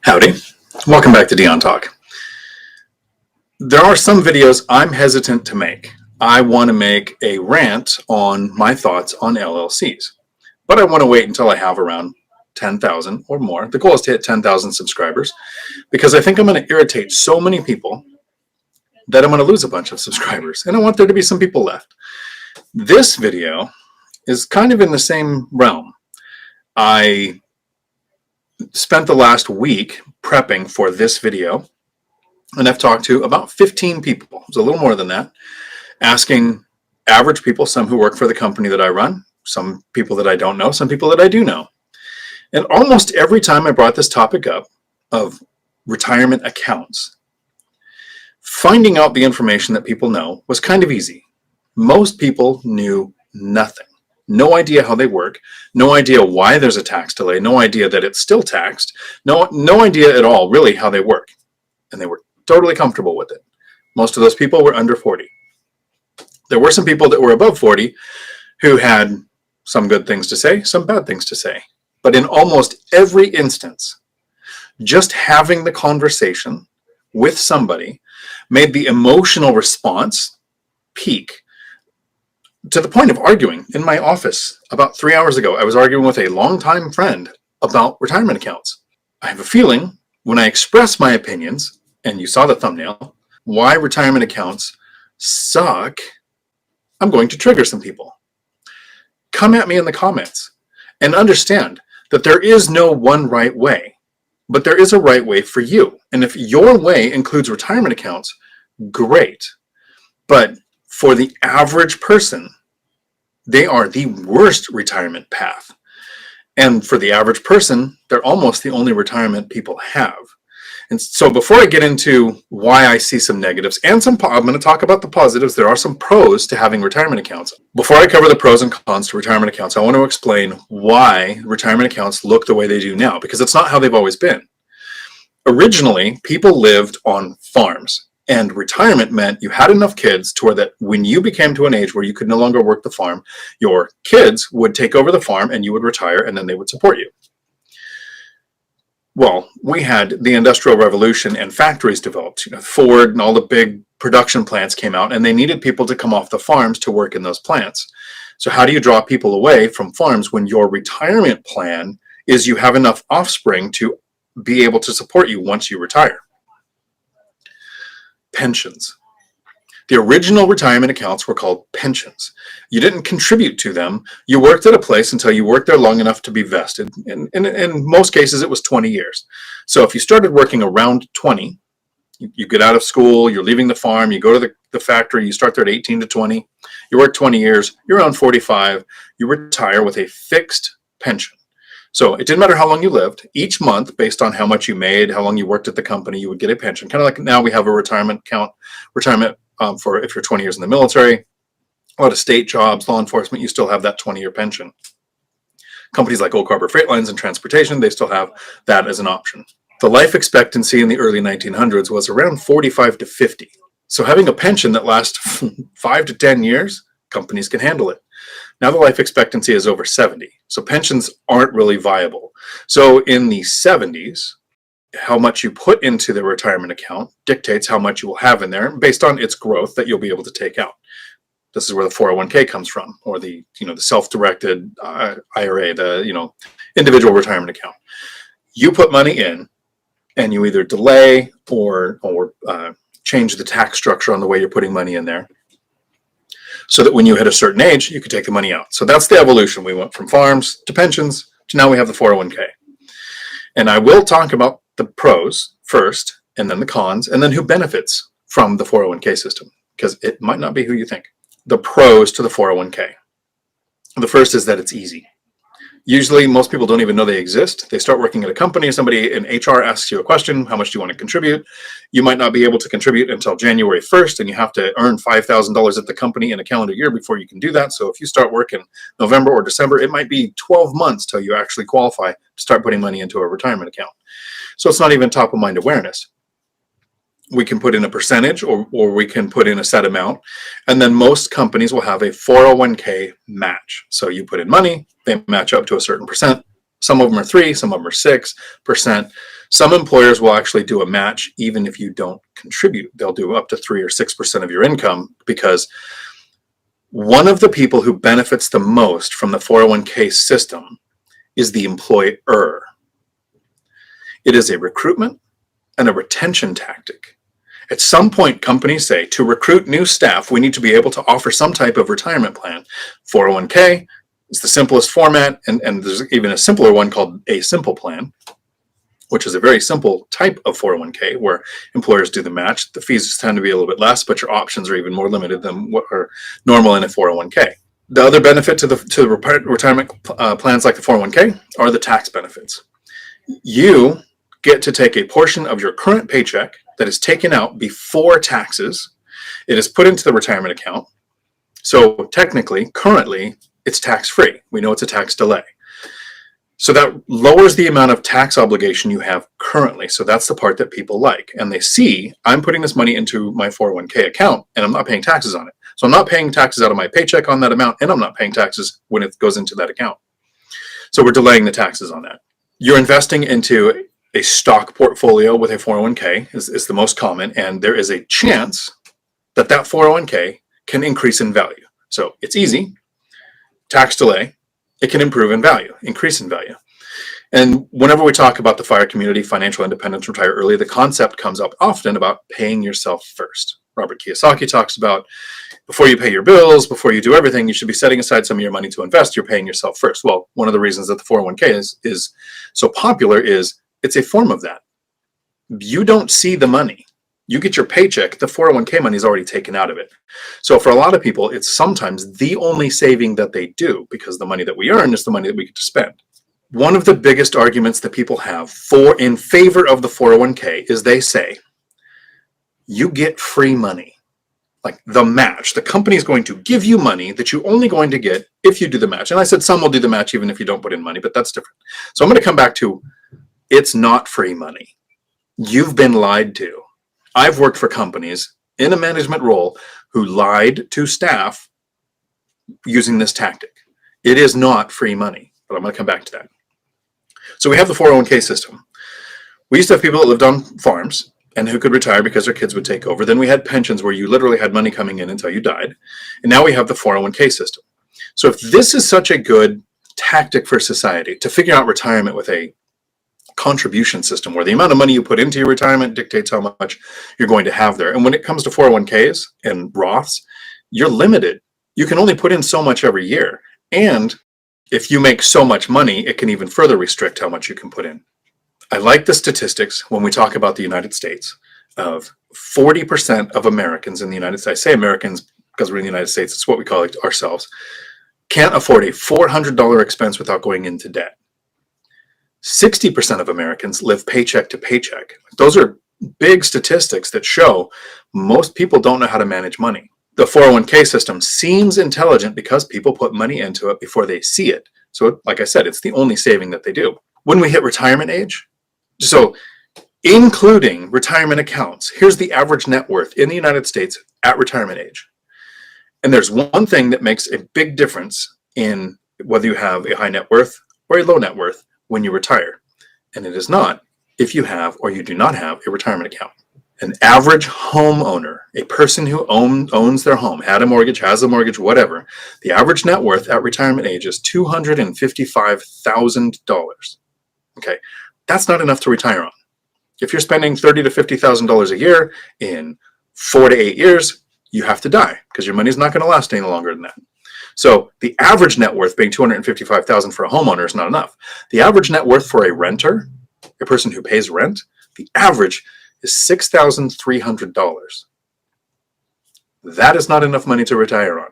Howdy, welcome back to Dion Talk. There are some videos I'm hesitant to make. I want to make a rant on my thoughts on LLCs, but I want to wait until I have around 10,000 or more. The goal is to hit 10,000 subscribers because I think I'm going to irritate so many people that I'm going to lose a bunch of subscribers, and I want there to be some people left. This video is kind of in the same realm. I spent the last week prepping for this video, and I've talked to about 15 people, it's a little more than that, asking average people, some who work for the company that I run, some people that I don't know, some people that I do know. And almost every time I brought this topic up of retirement accounts, finding out the information that people know was kind of easy. Most people knew nothing. No idea how they work, no idea why there's a tax delay, no idea that it's still taxed, no idea at all really how they work. And they were totally comfortable with it. Most of those people were under 40. There were some people that were above 40 who had some good things to say, some bad things to say. But in almost every instance, just having the conversation with somebody made the emotional response peak. To the point of arguing in my office about 3 hours ago. I was arguing with a longtime friend about retirement accounts. I have a feeling when I express my opinions, and you saw the thumbnail, why retirement accounts suck, I'm going to trigger some people. Come at me in the comments and understand that there is no one right way, but there is a right way for you. And if your way includes retirement accounts, great. But for the average person, they are the worst retirement path. And for the average person, they're almost the only retirement people have. And so before I get into why I see some negatives and I'm going to talk about the positives. There are some pros to having retirement accounts. Before I cover the pros and cons to retirement accounts, I want to explain why retirement accounts look the way they do now, because it's not how they've always been. Originally, people lived on farms. And retirement meant you had enough kids to where that when you became to an age where you could no longer work the farm, your kids would take over the farm and you would retire and then they would support you. Well, we had the Industrial Revolution and factories developed. Ford and all the big production plants came out and they needed people to come off the farms to work in those plants. So how do you draw people away from farms when your retirement plan is you have enough offspring to be able to support you once you retire? Pensions. The original retirement accounts were called pensions. You didn't contribute to them. You worked at a place until you worked there long enough to be vested. And in most cases, it was 20 years. So if you started working around 20, you get out of school, you're leaving the farm, you go to the factory, you start there at 18 to 20, you work 20 years, you're around 45, you retire with a fixed pension. So it didn't matter how long you lived. Each month, based on how much you made, how long you worked at the company, you would get a pension. Kind of like now we have a retirement for if you're 20 years in the military, a lot of state jobs, law enforcement, you still have that 20-year pension. Companies like Oak Harbor Freight Lines and Transportation, they still have that as an option. The life expectancy in the early 1900s was around 45 to 50. So having a pension that lasts 5 to 10 years, companies can handle it. Now the life expectancy is over 70. So pensions aren't really viable. So in the 70s, how much you put into the retirement account dictates how much you will have in there based on its growth that you'll be able to take out. This is where the 401k comes from, or the self-directed IRA, the individual retirement account. You put money in and you either delay or change the tax structure on the way you're putting money in there, so that when you hit a certain age, you could take the money out. So that's the evolution. We went from farms to pensions to now we have the 401k. And I will talk about the pros first, and then the cons, and then who benefits from the 401k system, because it might not be who you think. The pros to the 401k. The first is that it's easy. Usually most people don't even know they exist. They start working at a company, somebody in HR asks you a question, how much do you want to contribute? You might not be able to contribute until January 1st, and you have to earn $5,000 at the company in a calendar year before you can do that. So if you start work in November or December, it might be 12 months till you actually qualify to start putting money into a retirement account. So it's not even top of mind awareness. We can put in a percentage or we can put in a set amount. And then most companies will have a 401k match. So you put in money, they match up to a certain percent. Some of them are 3%, some of them are 6%. Some employers will actually do a match even if you don't contribute. They'll do up to 3 or 6% of your income, because one of the people who benefits the most from the 401k system is the employer. It is a recruitment and a retention tactic. At some point, companies say, to recruit new staff, we need to be able to offer some type of retirement plan. 401k is the simplest format, and there's even a simpler one called a simple plan, which is a very simple type of 401k where employers do the match. The fees tend to be a little bit less, but your options are even more limited than what are normal in a 401k. The other benefit to retirement plans like the 401k are the tax benefits. You get to take a portion of your current paycheck that is taken out before taxes. It is put into the retirement account. So technically, currently, it's tax-free. We know it's a tax delay. So that lowers the amount of tax obligation you have currently. So that's the part that people like. And they see, I'm putting this money into my 401k account and I'm not paying taxes on it. So I'm not paying taxes out of my paycheck on that amount, and I'm not paying taxes when it goes into that account. So we're delaying the taxes on that. You're investing into a stock portfolio with a 401k is the most common, and there is a chance that 401k can increase in value. So it's easy. Tax delay, it can improve in value, increase in value. And whenever we talk about the FIRE community, financial independence, retire early, the concept comes up often about paying yourself first. Robert Kiyosaki talks about, before you pay your bills, before you do everything, you should be setting aside some of your money to invest. You're paying yourself first. Well, one of the reasons that the 401k is so popular is it's a form of that. You don't see the money. You get your paycheck, the 401k money is already taken out of it. So for a lot of people, it's sometimes the only saving that they do, because the money that we earn is the money that we get to spend. One of the biggest arguments that people have in favor of the 401k is they say, you get free money, like the match. The company is going to give you money that you're only going to get if you do the match. And I said some will do the match even if you don't put in money, but that's different. So I'm going to come back to, it's not free money. You've been lied to. I've worked for companies in a management role who lied to staff using this tactic. It is not free money, but I'm going to come back to that. So we have the 401k system. We used to have people that lived on farms and who could retire because their kids would take over. Then we had pensions where you literally had money coming in until you died. And now we have the 401k system. So if this is such a good tactic for society to figure out retirement with a contribution system where the amount of money you put into your retirement dictates how much you're going to have there. And when it comes to 401ks and Roths, you're limited. You can only put in so much every year. And if you make so much money, it can even further restrict how much you can put in. I like the statistics when we talk about the United States of 40% of Americans in the United States, I say Americans because we're in the United States, it's what we call it ourselves, can't afford a $400 expense without going into debt. 60% of Americans live paycheck to paycheck. Those are big statistics that show most people don't know how to manage money. The 401k system seems intelligent because people put money into it before they see it. So like I said, it's the only saving that they do. When we hit retirement age, so including retirement accounts, here's the average net worth in the United States at retirement age. And there's one thing that makes a big difference in whether you have a high net worth or a low net worth when you retire. And it is not if you have or you do not have a retirement account. An average homeowner, a person who owns their home, had a mortgage, has a mortgage, whatever, the average net worth at retirement age is $255,000. Okay, that's not enough to retire on. If you're spending $30,000 to $50,000 a year in 4 to 8 years, you have to die because your money's not going to last any longer than that. So the average net worth being $255,000 for a homeowner is not enough. The average net worth for a renter, a person who pays rent, the average is $6,300. That is not enough money to retire on.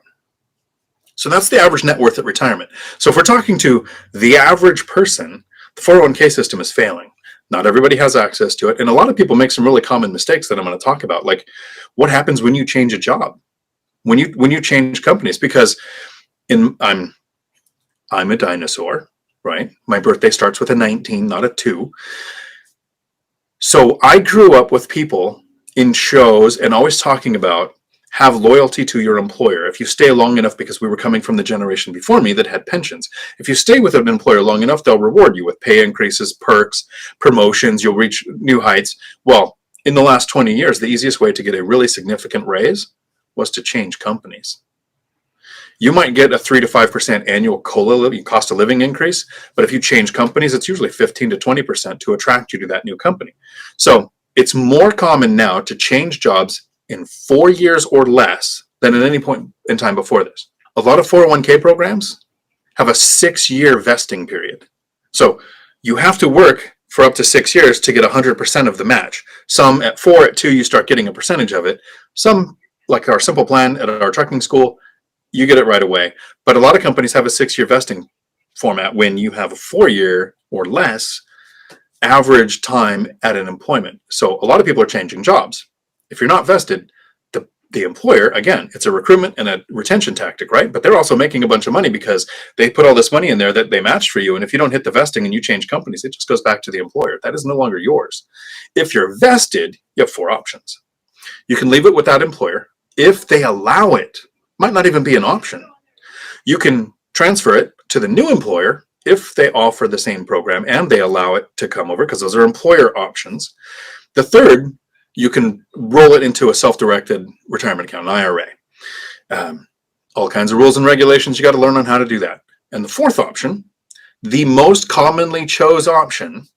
So that's the average net worth at retirement. So if we're talking to the average person, the 401k system is failing. Not everybody has access to it. And a lot of people make some really common mistakes that I'm going to talk about. Like what happens when you change a job, when you change companies, because I'm a dinosaur, right? My birthday starts with a 19, not a 2. So I grew up with people in shows and always talking about Have loyalty to your employer. If you stay long enough, because we were coming from the generation before me that had pensions, if you stay with an employer long enough, they'll reward you with pay increases, perks, promotions, you'll reach new heights. Well, in the last 20 years, the easiest way to get a really significant raise was to change companies. You might get a 3 to 5% annual cost of living increase, but if you change companies, it's usually 15 to 20% to attract you to that new company. So it's more common now to change jobs in 4 years or less than at any point in time before this. A lot of 401k programs have a 6-year vesting period. So you have to work for up to 6 years to get 100% of the match. Some at 4, at 2, you start getting a percentage of it. Some, like our simple plan at our trucking school, you get it right away. But a lot of companies have a 6-year vesting format when you have a 4-year or less average time at an employment. So a lot of people are changing jobs. If you're not vested, the employer, again, it's a recruitment and a retention tactic, right? But they're also making a bunch of money because they put all this money in there that they matched for you. And if you don't hit the vesting and you change companies, it just goes back to the employer. That is no longer yours. If you're vested, you have 4 options. You can leave it with that employer. If they allow it, might not even be an option. You can transfer it to the new employer if they offer the same program and they allow it to come over, because those are employer options. The third, you can roll it into a self-directed retirement account, an IRA. All kinds of rules and regulations. You got to learn on how to do that. And the fourth option, the most commonly chose option,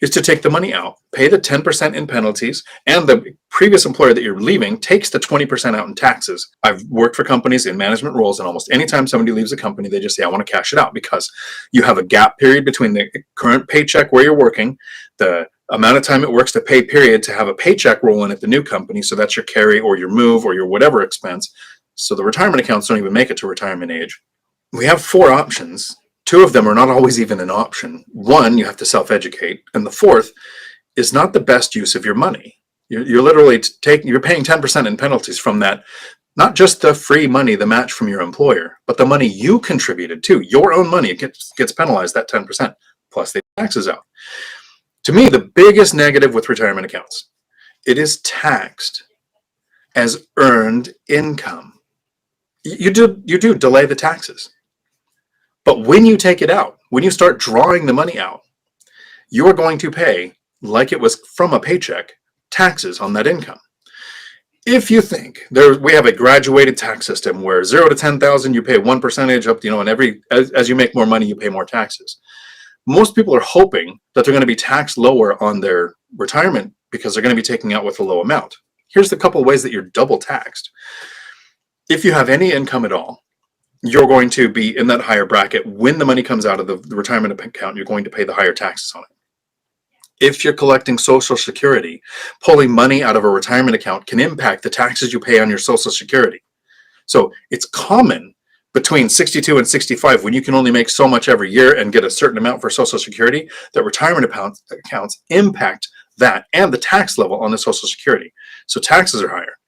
is to take the money out, pay the 10% in penalties, and the previous employer that you're leaving takes the 20% out in taxes. I've worked for companies in management roles, and almost anytime somebody leaves a company, they just say, I want to cash it out, because you have a gap period between the current paycheck where you're working, the amount of time it works to pay period to have a paycheck roll in at the new company. So that's your carry or your move or your whatever expense. So the retirement accounts don't even make it to retirement age. We have 4 options. 2 of them are not always even an option. 1, you have to self-educate. And the 4th is not the best use of your money. You're literally you're paying 10% in penalties from that, not just the free money, the match from your employer, but the money you contributed to, your own money. It gets penalized, that 10%, plus the taxes out. To me, the biggest negative with retirement accounts, it is taxed as earned income. You do delay the taxes. But when you take it out, when you start drawing the money out, you're going to pay, like it was from a paycheck, taxes on that income. If you think we have a graduated tax system where 0 to 10,000, you pay 1% up, and as you make more money, you pay more taxes. Most people are hoping that they're going to be taxed lower on their retirement because they're going to be taking out with a low amount. Here's the couple of ways that you're double taxed. If you have any income at all, you're going to be in that higher bracket. When the money comes out of the retirement account, you're going to pay the higher taxes on it. If you're collecting Social Security, pulling money out of a retirement account can impact the taxes you pay on your Social Security. So it's common between 62 and 65, when you can only make so much every year and get a certain amount for Social Security, that retirement accounts impact that and the tax level on the Social Security. So taxes are higher.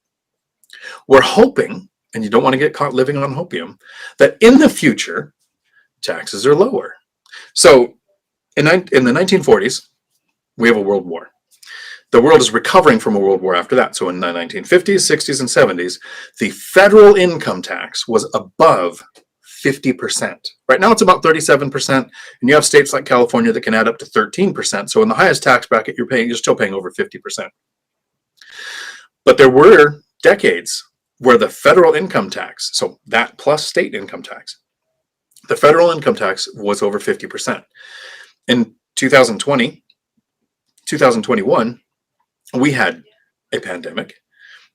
We're hoping, and you don't want to get caught living on hopium, that in the future, taxes are lower. So in the 1940s, we have a world war. The world is recovering from a world war after that. So in the 1950s, 60s, and 70s, the federal income tax was above 50%. Right now it's about 37%, and you have states like California that can add up to 13%. So in the highest tax bracket you're still paying over 50%. But there were decades where the federal income tax, so that plus state income tax, the federal income tax was over 50%. In 2020, 2021, we had a pandemic,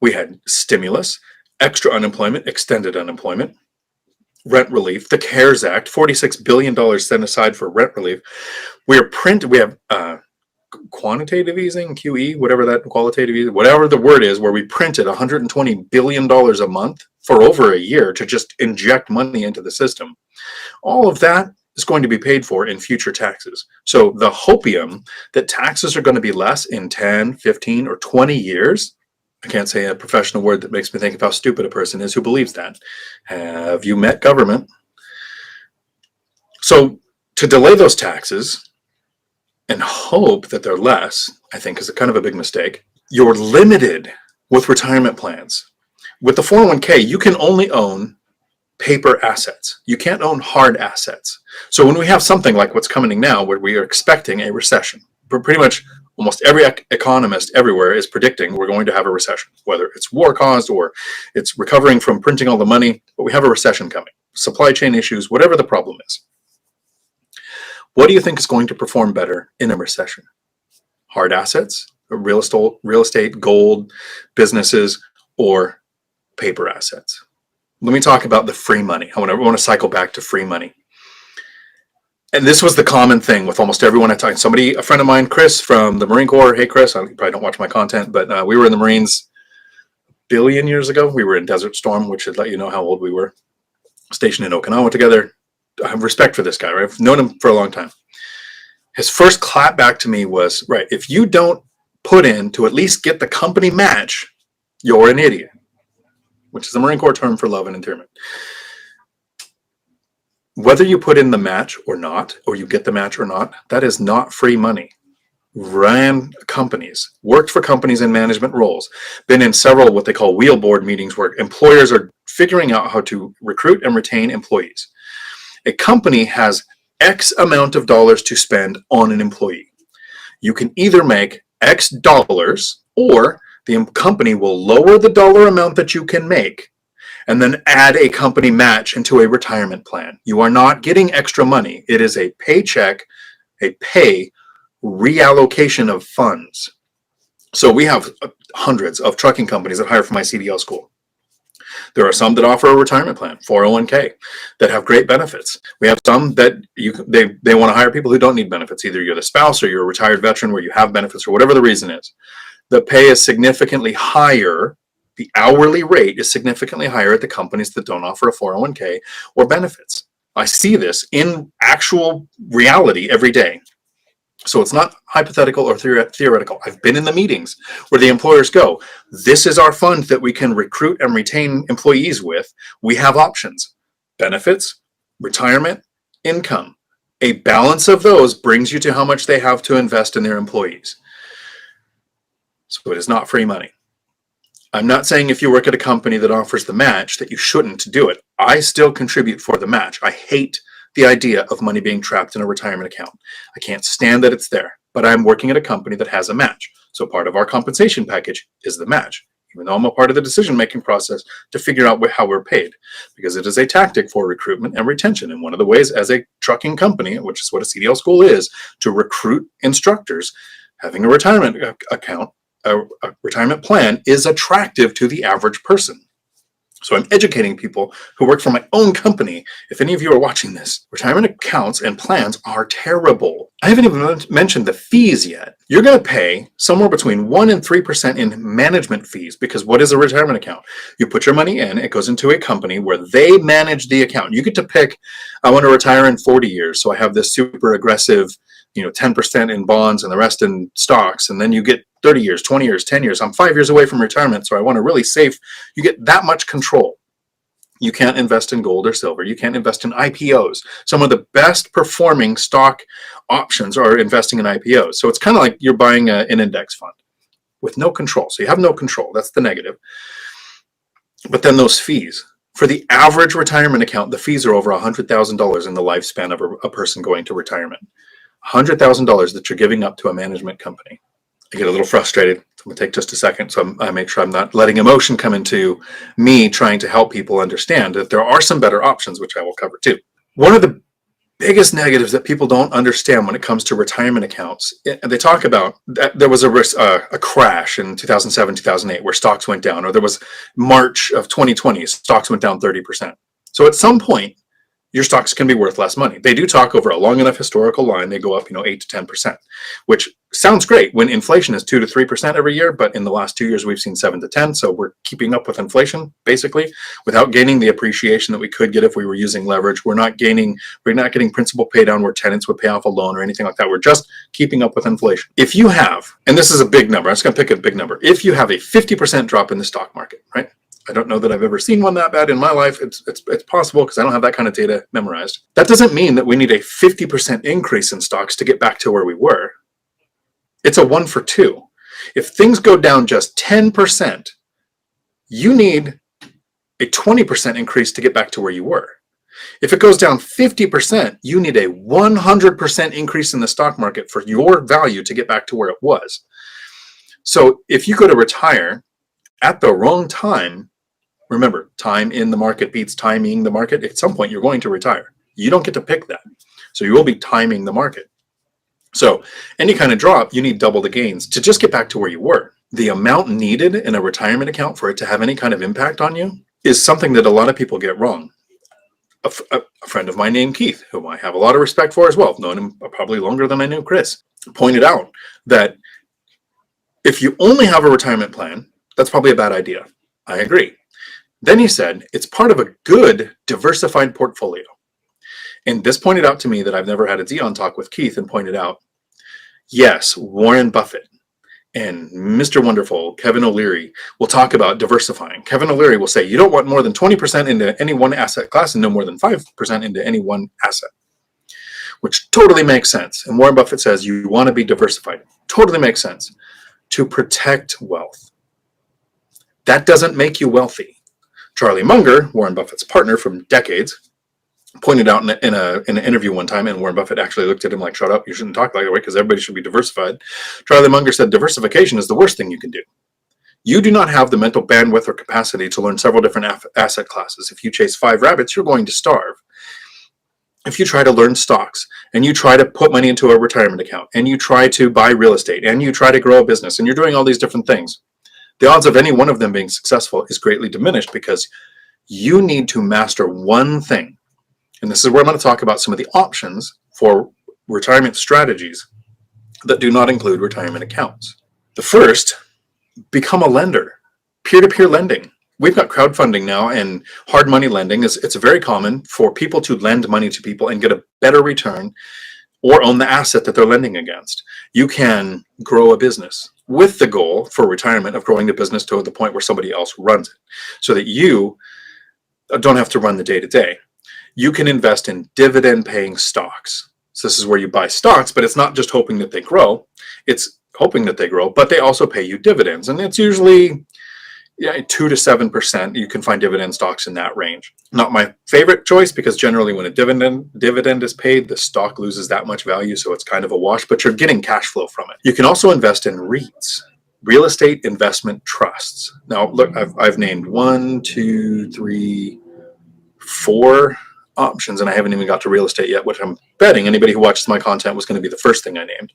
we had stimulus, extra unemployment, extended unemployment, rent relief, the CARES Act, $46 billion set aside for rent relief. We have quantitative easing, QE, whatever that qualitative easing, whatever the word is, where we printed $120 billion a month for over a year to just inject money into the system. All of that is going to be paid for in future taxes. So the hopium that taxes are going to be less in 10, 15, or 20 years, I can't say a professional word that makes me think of how stupid a person is who believes that. Have you met government? So to delay those taxes and hope that they're less, I think is a kind of a big mistake. You're limited with retirement plans. With the 401k, you can only own paper assets. You can't own hard assets. So when we have something like what's coming now, where we are expecting a recession, pretty much almost every economist everywhere is predicting we're going to have a recession, whether it's war caused or it's recovering from printing all the money, but we have a recession coming. Supply chain issues, whatever the problem is. What do you think is going to perform better in a recession? Hard assets, real estate, gold, businesses, or paper assets? Let me talk about the free money. I want to cycle back to free money. And this was the common thing with almost everyone I talked to. A friend of mine, Chris from the Marine Corps. Hey, Chris, you probably don't watch my content, but we were in the Marines a billion years ago. We were in Desert Storm, which should let you know how old we were. Stationed in Okinawa together. I have respect for this guy, right? I've known him for a long time. His first clap back to me was, right, if you don't put in to at least get the company match, you're an idiot, which is the Marine Corps term for love and endearment. Whether you put in the match or not, or you get the match or not, that is not free money. Ran companies, worked for companies in management roles, been in several what they call wheel board meetings where employers are figuring out how to recruit and retain employees. A company has X amount of dollars to spend on an employee. You can either make X dollars, or the company will lower the dollar amount that you can make and then add a company match into a retirement plan. You are not getting extra money. It is a paycheck, a pay reallocation of funds. So we have hundreds of trucking companies that hire for my CDL school. There are some that offer a retirement plan, 401k, that have great benefits. We have some that they want to hire people who don't need benefits. Either you're the spouse or you're a retired veteran where you have benefits or whatever the reason is. The pay is significantly higher. The hourly rate is significantly higher at the companies that don't offer a 401k or benefits. I see this in actual reality every day. So it's not hypothetical or theoretical. I've been in the meetings where the employers go, this is our fund that we can recruit and retain employees with. We have options: benefits, retirement, income. A balance of those brings you to how much they have to invest in their employees. So it is not free money. I'm not saying if you work at a company that offers the match that you shouldn't do it. I still contribute for the match. I hate the idea of money being trapped in a retirement account. I can't stand that it's there, but I'm working at a company that has a match. So part of our compensation package is the match, even though I'm a part of the decision-making process to figure out how we're paid, because it is a tactic for recruitment and retention. And one of the ways as a trucking company, which is what a CDL school is, to recruit instructors, having a retirement account, a retirement plan is attractive to the average person. So I'm educating people who work for my own company. If any of you are watching this, retirement accounts and plans are terrible. I haven't even mentioned the fees yet. You're going to pay somewhere between 1% and 3% in management fees, because what is a retirement account? You put your money in, it goes into a company where they manage the account. You get to pick, I want to retire in 40 years, so I have this super aggressive 10% in bonds and the rest in stocks. And then you get 30 years, 20 years, 10 years. I'm 5 years away from retirement, so I want to really save. You get that much control. You can't invest in gold or silver. You can't invest in IPOs. Some of the best performing stock options are investing in IPOs. So it's kind of like you're buying an index fund with no control. So you have no control. That's the negative. But then those fees. For the average retirement account, the fees are over $100,000 in the lifespan of a person going to retirement. $100,000 that you're giving up to a management company. I get a little frustrated. So I'm going to take just a second so I make sure I'm not letting emotion come into me trying to help people understand that there are some better options, which I will cover too. One of the biggest negatives that people don't understand when it comes to retirement accounts, they talk about that there was a crash in 2007, 2008 where stocks went down, or there was March of 2020, stocks went down 30%. So at some point, your stocks can be worth less money. They do talk over a long enough historical line, they go up 8 to 10%, which sounds great when inflation is 2 to 3% every year, but in the last 2 years we've seen 7 to 10, so we're keeping up with inflation basically without gaining the appreciation that we could get if we were using leverage. We're not getting principal pay down where tenants would pay off a loan or anything like that. We're just keeping up with inflation. If you have, and this is a big number, I'm just going to pick a big number. If you have a 50% drop in the stock market, right? I don't know that I've ever seen one that bad in my life. It's possible because I don't have that kind of data memorized. That doesn't mean that we need a 50% increase in stocks to get back to where we were. It's a 1 for 2. If things go down just 10%, you need a 20% increase to get back to where you were. If it goes down 50%, you need a 100% increase in the stock market for your value to get back to where it was. So if you go to retire at the wrong time, remember, time in the market beats timing the market. At some point, you're going to retire. You don't get to pick that. So you will be timing the market. So any kind of drop, you need double the gains to just get back to where you were. The amount needed in a retirement account for it to have any kind of impact on you is something that a lot of people get wrong. A friend of mine named Keith, whom I have a lot of respect for as well, known him probably longer than I knew Chris, pointed out that if you only have a retirement plan, that's probably a bad idea. I agree. Then he said, it's part of a good diversified portfolio. And this pointed out to me that I've never had a Dion Talk with Keith and pointed out, yes, Warren Buffett and Mr. Wonderful, Kevin O'Leary, will talk about diversifying. Kevin O'Leary will say, you don't want more than 20% into any one asset class and no more than 5% into any one asset, which totally makes sense. And Warren Buffett says you want to be diversified. Totally makes sense. To protect wealth. That doesn't make you wealthy. Charlie Munger, Warren Buffett's partner from decades, pointed out in an interview one time, and Warren Buffett actually looked at him like, shut up, you shouldn't talk like that way because everybody should be diversified. Charlie Munger said diversification is the worst thing you can do. You do not have the mental bandwidth or capacity to learn several different asset classes. If you chase 5 rabbits, you're going to starve. If you try to learn stocks and you try to put money into a retirement account and you try to buy real estate and you try to grow a business and you're doing all these different things, the odds of any one of them being successful is greatly diminished because you need to master one thing. And this is where I'm going to talk about some of the options for retirement strategies that do not include retirement accounts. The first, become a lender, peer-to-peer lending. We've got crowdfunding now, and hard money lending it's very common for people to lend money to people and get a better return or own the asset that they're lending against. You can grow a business with the goal for retirement of growing the business to the point where somebody else runs it so that you don't have to run the day-to-day. You can invest in dividend-paying stocks. So this is where you buy stocks, but it's not just hoping that they grow. It's hoping that they grow, but they also pay you dividends. And it's usually 2 to 7%. You can find dividend stocks in that range. Not my favorite choice because generally when a dividend is paid, the stock loses that much value, so it's kind of a wash, but you're getting cash flow from it. You can also invest in REITs, real estate investment trusts. Now, look, I've named 1, 2, 3, 4 options, and I haven't even got to real estate yet, which I'm betting anybody who watches my content was going to be the first thing I named.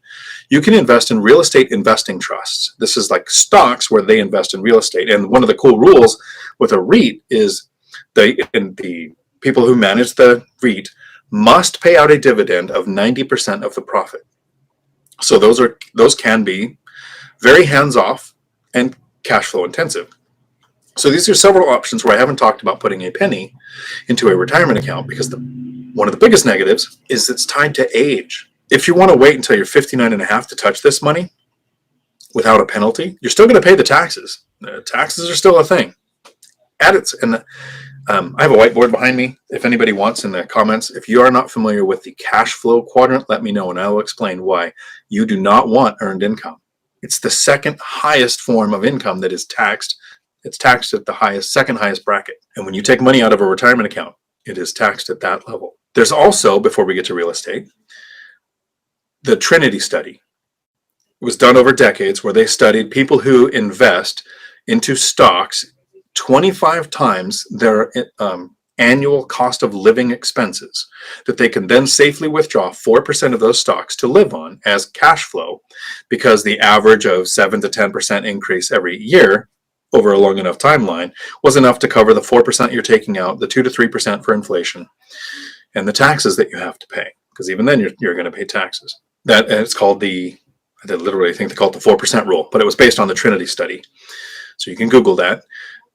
You can invest in real estate investing trusts. This is like stocks where they invest in real estate. And one of the cool rules with a REIT is the people who manage the REIT must pay out a dividend of 90% of the profit. So those can be very hands-off and cash flow intensive. So these are several options where I haven't talked about putting a penny into a retirement account because one of the biggest negatives is it's tied to age. If you want to wait until you're 59 and a half to touch this money without a penalty, you're still going to pay the taxes. Taxes are still a thing. I have a whiteboard behind me. If anybody wants in the comments, if you are not familiar with the cash flow quadrant, let me know and I will explain why you do not want earned income. It's the second highest form of income that is taxed. It's taxed at the second highest bracket. And when you take money out of a retirement account, it is taxed at that level. There's also, before we get to real estate, the Trinity study. It was done over decades where they studied people who invest into stocks 25 times their annual cost of living expenses, that they can then safely withdraw 4% of those stocks to live on as cash flow because the average of 7 to 10% increase every year over a long enough timeline was enough to cover the 4% you're taking out, the 2 to 3% for inflation, and the taxes that you have to pay, because even then you're going to pay taxes. It's called I literally think they call it the 4% rule, but it was based on the Trinity study. So you can Google that.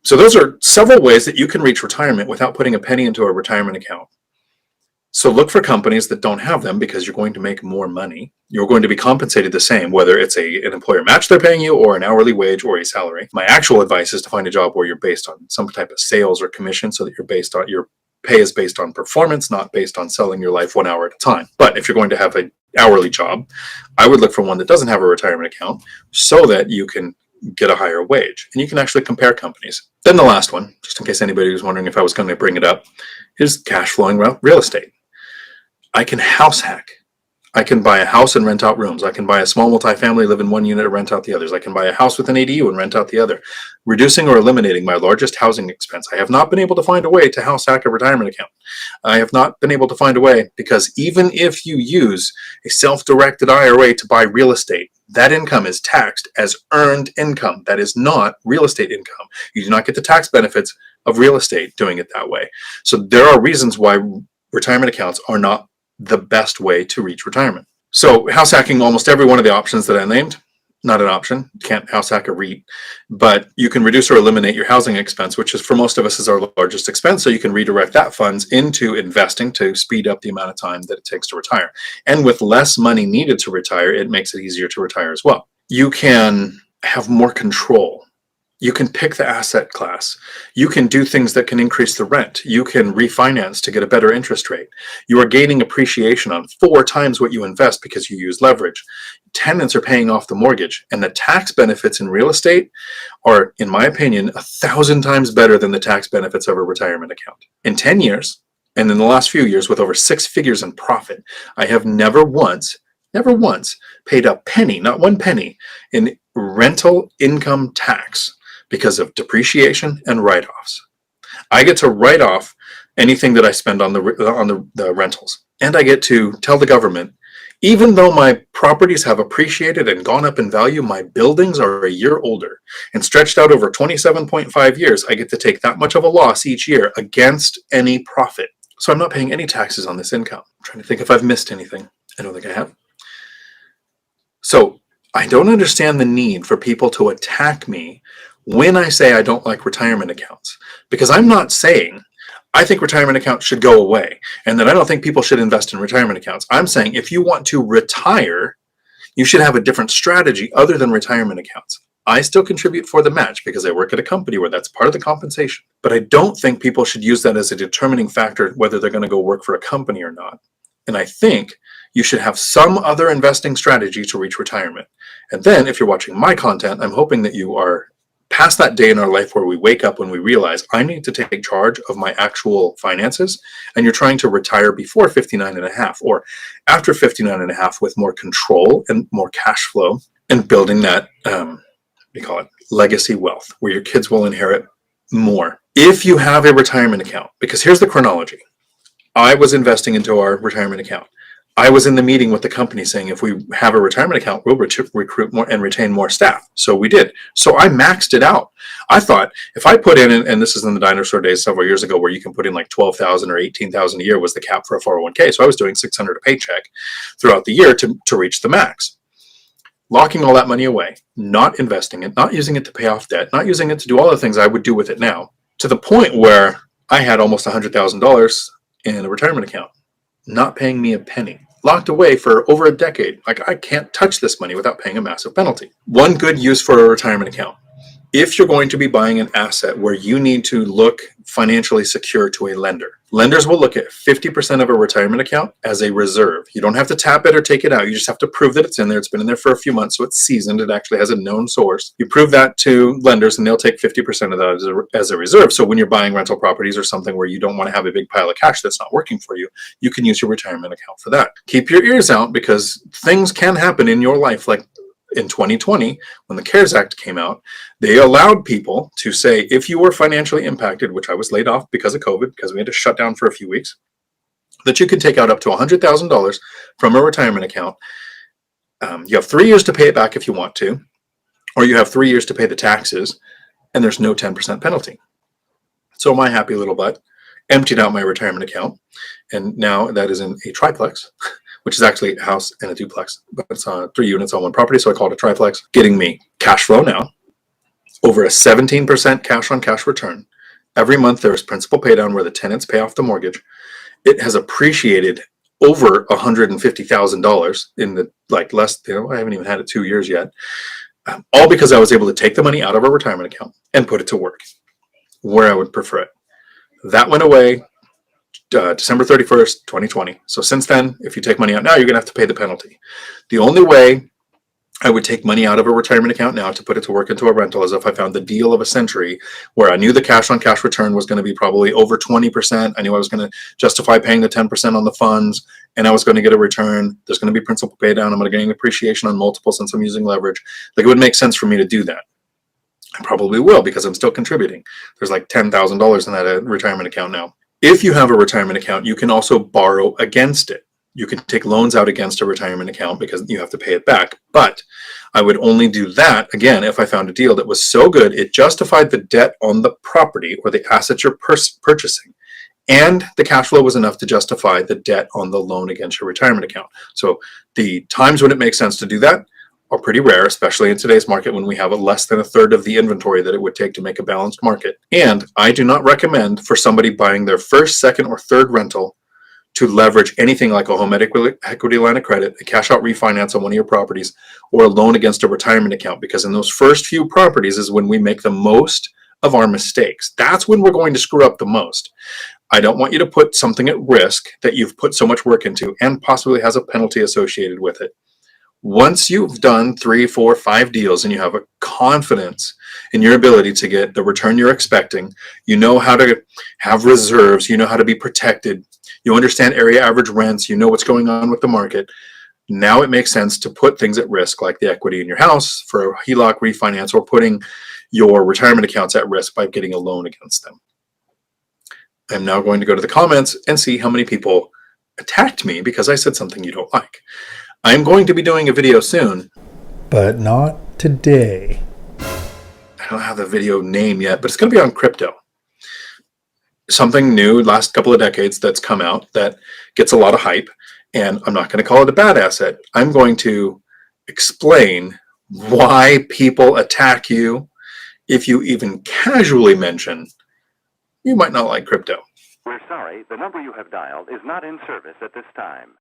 So those are several ways that you can reach retirement without putting a penny into a retirement account. So look for companies that don't have them because you're going to make more money. You're going to be compensated the same, whether it's an employer match they're paying you or an hourly wage or a salary. My actual advice is to find a job where you're based on some type of sales or commission so that your pay is based on performance, not based on selling your life 1 hour at a time. But if you're going to have an hourly job, I would look for one that doesn't have a retirement account so that you can get a higher wage. And you can actually compare companies. Then the last one, just in case anybody was wondering if I was going to bring it up, is cash flowing real estate. I can house hack. I can buy a house and rent out rooms. I can buy a small multifamily, live in one unit and rent out the others. I can buy a house with an ADU and rent out the other, reducing or eliminating my largest housing expense. I have not been able to find a way to house hack a retirement account. I have not been able to find a way because even if you use a self-directed IRA to buy real estate, that income is taxed as earned income. That is not real estate income. You do not get the tax benefits of real estate doing it that way. So there are reasons why retirement accounts are not the best way to reach retirement. So house hacking almost every one of the options that I named, not an option. You can't house hack a REIT, but you can reduce or eliminate your housing expense, which is for most of us is our largest expense. So you can redirect that funds into investing to speed up the amount of time that it takes to retire. And with less money needed to retire, it makes it easier to retire as well. You can have more control. You can pick the asset class. You can do things that can increase the rent. You can refinance to get a better interest rate. You are gaining appreciation on 4 times what you invest because you use leverage. Tenants are paying off the mortgage, and the tax benefits in real estate are, in my opinion, 1,000 times better than the tax benefits of a retirement account. In 10 years, and in the last few years with over 6 figures in profit, I have never once paid a penny, not 1 penny, in rental income tax because of depreciation and write-offs. I get to write off anything that I spend on the rentals. And I get to tell the government, even though my properties have appreciated and gone up in value, my buildings are a year older and stretched out over 27.5 years, I get to take that much of a loss each year against any profit. So I'm not paying any taxes on this income. I'm trying to think if I've missed anything. I don't think I have. So I don't understand the need for people to attack me when I say I don't like retirement accounts, because I'm not saying I think retirement accounts should go away and that I don't think people should invest in retirement accounts. I'm saying if you want to retire, you should have a different strategy other than retirement accounts. I still contribute for the match because I work at a company where that's part of the compensation, but I don't think people should use that as a determining factor whether they're going to go work for a company or not. And I think you should have some other investing strategy to reach retirement. And then if you're watching my content, I'm hoping that you are past that day in our life where we wake up when we realize I need to take charge of my actual finances, and you're trying to retire before 59 and a half or after 59 and a half with more control and more cash flow and building that, legacy wealth where your kids will inherit more. If you have a retirement account, because here's the chronology. I was investing into our retirement account. I was in the meeting with the company saying, if we have a retirement account, we'll recruit more and retain more staff. So we did. So I maxed it out. I thought if I put in, and this is in the dinosaur days several years ago, where you can put in like 12,000 or 18,000 a year was the cap for a 401k. So I was doing 600 a paycheck throughout the year to reach the max. Locking all that money away, not investing it, not using it to pay off debt, not using it to do all the things I would do with it now, to the point where I had almost $100,000 in a retirement account, not paying me a penny. Locked away for over a decade. Like, I can't touch this money without paying a massive penalty. One good use for a retirement account. If you're going to be buying an asset where you need to look financially secure to a lender, lenders will look at 50% of a retirement account as a reserve. You don't have to tap it or take it out. You just have to prove that it's in there. It's been in there for a few months, so it's seasoned. It actually has a known source. You prove that to lenders, and they'll take 50% of that as a reserve. So when you're buying rental properties or something where you don't want to have a big pile of cash that's not working for you, you can use your retirement account for that. Keep your ears out, because things can happen in your life. Like in 2020, when the CARES Act came out, they allowed people to say, if you were financially impacted, which I was laid off because of COVID, because we had to shut down for a few weeks, that you could take out up to $100,000 from a retirement account. You have 3 years to pay it back if you want to, or you have 3 years to pay the taxes, and there's no 10% penalty. So my happy little butt emptied out my retirement account, and now that is in a triplex, which is actually a house and a duplex, but it's 3 units on one property, so I call it a triplex, getting me cash flow now, over a 17% cash on cash return. Every month there is principal pay down where the tenants pay off the mortgage. It has appreciated over $150,000 in the I haven't even had it 2 years yet, all because I was able to take the money out of a retirement account and put it to work where I would prefer it. That went away December 31st, 2020. So since then, if you take money out now, you're going to have to pay the penalty. The only way I would take money out of a retirement account now to put it to work into a rental as if I found the deal of a century, where I knew the cash on cash return was going to be probably over 20%. I knew I was going to justify paying the 10% on the funds, and I was going to get a return. There's going to be principal pay down. I'm going to gain appreciation on multiple since I'm using leverage. Like, it would make sense for me to do that. I probably will because I'm still contributing. There's like $10,000 in that retirement account now. If you have a retirement account, you can also borrow against it. You can take loans out against a retirement account because you have to pay it back. But I would only do that, again, if I found a deal that was so good it justified the debt on the property or the assets you're purchasing, and the cash flow was enough to justify the debt on the loan against your retirement account. So the times when it makes sense to do that are pretty rare, especially in today's market when we have less than a third of the inventory that it would take to make a balanced market. And I do not recommend for somebody buying their first, second, or third rental to leverage anything like a home equity line of credit, a cash out refinance on one of your properties, or a loan against a retirement account, because in those first few properties is when we make the most of our mistakes. That's when we're going to screw up the most. I don't want you to put something at risk that you've put so much work into and possibly has a penalty associated with it. Once you've done 3, 4, 5 deals and you have a confidence in your ability to get the return you're expecting, you know how to have reserves, you know how to be protected, you understand area average rents, you know what's going on with the market. Now it makes sense to put things at risk, like the equity in your house for a HELOC refinance, or putting your retirement accounts at risk by getting a loan against them. I'm now going to go to the comments and see how many people attacked me because I said something you don't like. I'm going to be doing a video soon, but not today. I don't have the video name yet, but it's going to be on crypto. Something new last couple of decades that's come out that gets a lot of hype, and I'm not going to call it a bad asset. I'm going to explain why people attack you if you even casually mention you might not like crypto. We're sorry, the number you have dialed is not in service at this time.